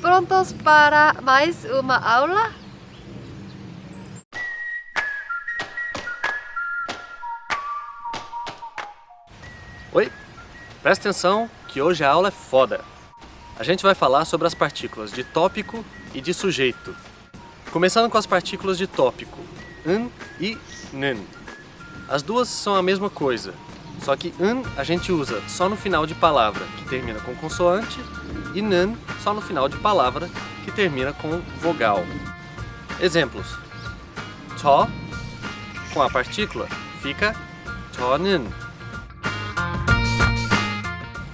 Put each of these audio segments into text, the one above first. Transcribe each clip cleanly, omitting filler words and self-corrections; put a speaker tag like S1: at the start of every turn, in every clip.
S1: Prontos para mais uma aula?
S2: Oi, presta atenção que hoje a aula é foda. A gente vai falar sobre as partículas de tópico e de sujeito. Começando com as partículas de tópico, e n. As duas são a mesma coisa, só que a gente usa só no final de palavra que termina com consoante e n só no final de palavra que termina com vogal. Exemplos: to com a partícula fica to는.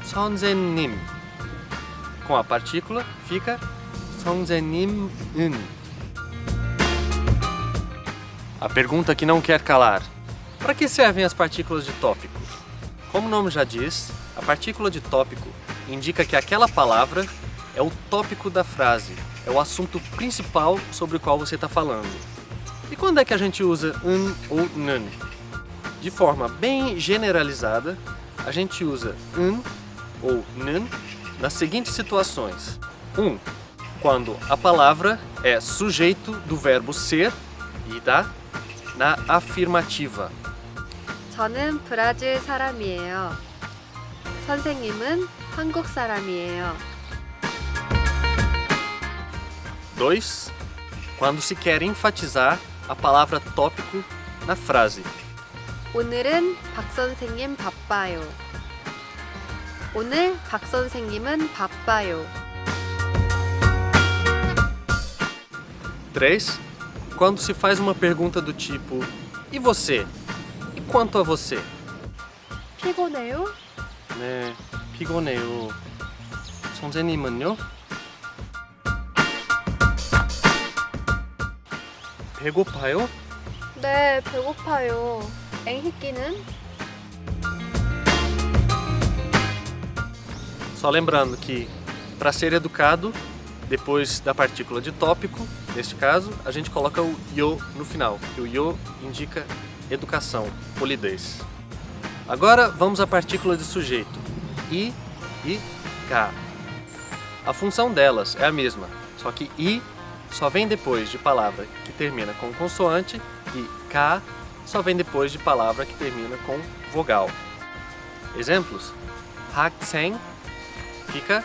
S2: 선생님 com a partícula fica 선생님은. A pergunta que não quer calar: para que servem as partículas de tópico? Como o nome já diz, a partícula de tópico indica que aquela palavra é o tópico da frase, é o assunto principal sobre o qual você está falando. E quando é que a gente usa ou n? De forma bem generalizada, a gente usa ou n nas seguintes situações. 1. Quando a palavra é sujeito do verbo ser e na afirmativa.
S1: 저는 브라질 사람이에요. 선생님은 한국 사람이에요.
S2: 2. Quando se quer enfatizar a palavra tópico na frase.
S1: 오늘은 박 선생님 바빠요. 오늘 박 선생님은 바빠요.
S2: 3. Quando se faz uma pergunta do tipo: e você? E quanto a você?
S1: 피곤해요?
S2: 네, 피곤해요. 선생님은요? 배고파요?
S1: 네, 배고파요. 앵희끼는?
S2: Só lembrando que, para ser educado, depois da partícula de tópico, neste caso, a gente coloca o yo no final, e o yo indica educação, polidez. Agora vamos à partícula de sujeito, i e ka. A função delas é a mesma, só que i só vem depois de palavra que termina com consoante e ka só vem depois de palavra que termina com vogal. Exemplos: 학생 fica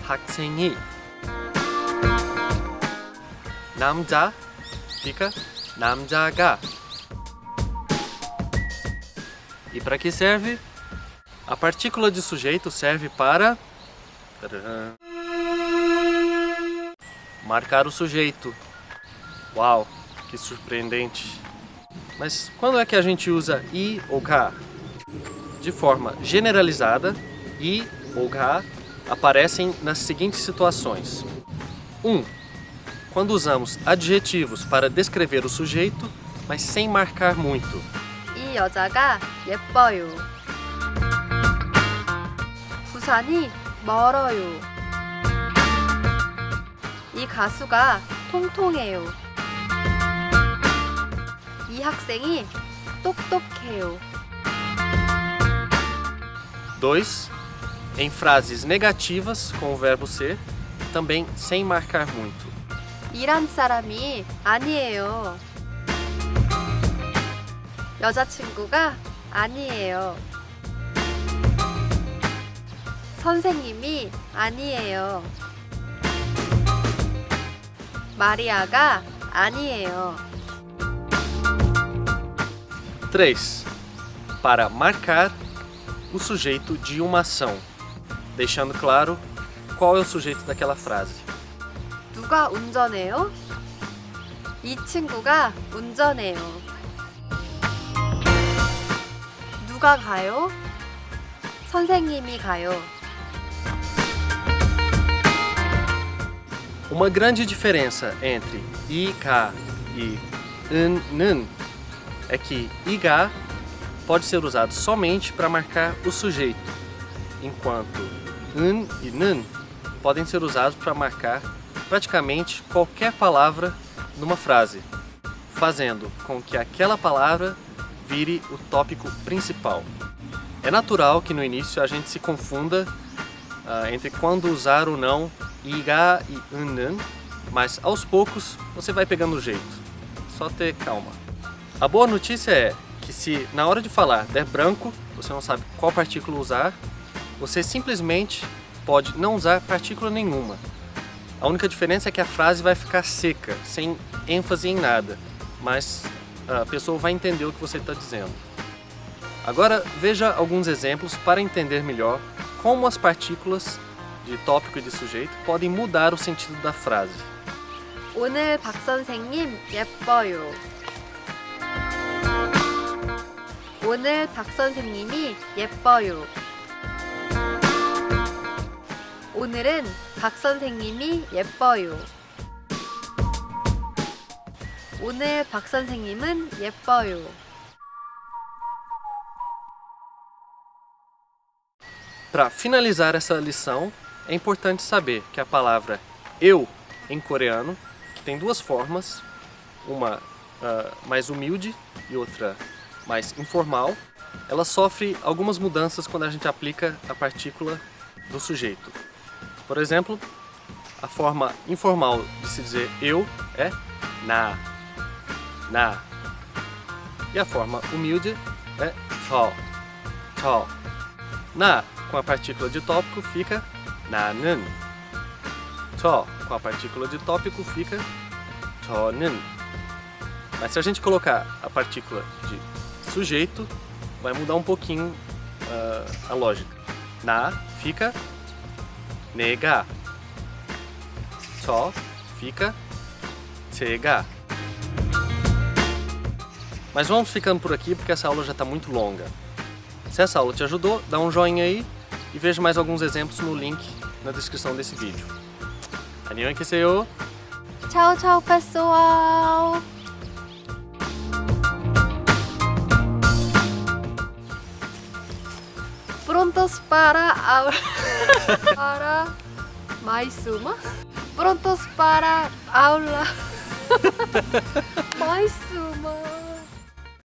S2: 학생이. 남자 fica 남자가. E para que serve? A partícula de sujeito serve para marcar o sujeito. Uau, que surpreendente! Mas quando é que a gente usa i ou ka? De forma generalizada, i ou ka aparecem nas seguintes situações. 1. Quando usamos adjetivos para descrever o sujeito, mas sem marcar muito.
S1: 이 여자가 예뻐요. 부산이 멀어요. 이 가수가 통통해요. 이 학생이 똑똑해요.
S2: 2. Em frases negativas com o verbo ser, também sem marcar muito.
S1: 일한 사람이 아니에요. 여자친구가 아니에요. 선생님이 아니에요. 마리아가 아니에요.
S2: 3. Para marcar o sujeito de uma ação, deixando claro qual é o sujeito daquela frase.
S1: 누가 운전해요? 이 친구가 운전해요. 누가 가요? 선생님이 가요.
S2: Uma grande diferença entre i, ka e n é que i, ga pode ser usado somente para marcar o sujeito, enquanto e n podem ser usados para marcar praticamente qualquer palavra numa frase, fazendo com que aquela palavra vire o tópico principal. É natural que no início a gente se confunda entre quando usar ou não iga e 는, mas aos poucos você vai pegando o jeito. Só ter calma. A boa notícia é que se na hora de falar der branco, você não sabe qual partícula usar, você simplesmente pode não usar partícula nenhuma. A única diferença é que a frase vai ficar seca, sem ênfase em nada, mas a pessoa vai entender o que você está dizendo. Agora veja alguns exemplos para entender melhor como as partículas de tópico e de sujeito podem mudar o sentido da frase.
S1: 오늘 박 선생님 예뻐요. 오늘 박 선생님이 예뻐요. 오늘은 박 선생님이 예뻐요. 오늘 박 선생님은 예뻐요.
S2: Para finalizar essa lição, é importante saber que a palavra eu em coreano, que tem duas formas, uma mais humilde e outra mais informal, ela sofre algumas mudanças quando a gente aplica a partícula do sujeito. Por exemplo, a forma informal de se dizer eu é na. E a forma humilde é 저. Na com a partícula de tópico fica 나는. 저 com a partícula de tópico fica 저는. Mas se a gente colocar a partícula de sujeito, vai mudar um pouquinho a lógica. Na fica 내가. 저 fica 제가. Mas vamos ficando por aqui porque essa aula já está muito longa. Se essa aula te ajudou, dá um joinha aí e veja mais alguns exemplos no link na descrição desse vídeo. 안녕히 계세요.
S1: Tchau, tchau, pessoal! Prontos para para mais uma? Prontos para aula. Mais uma.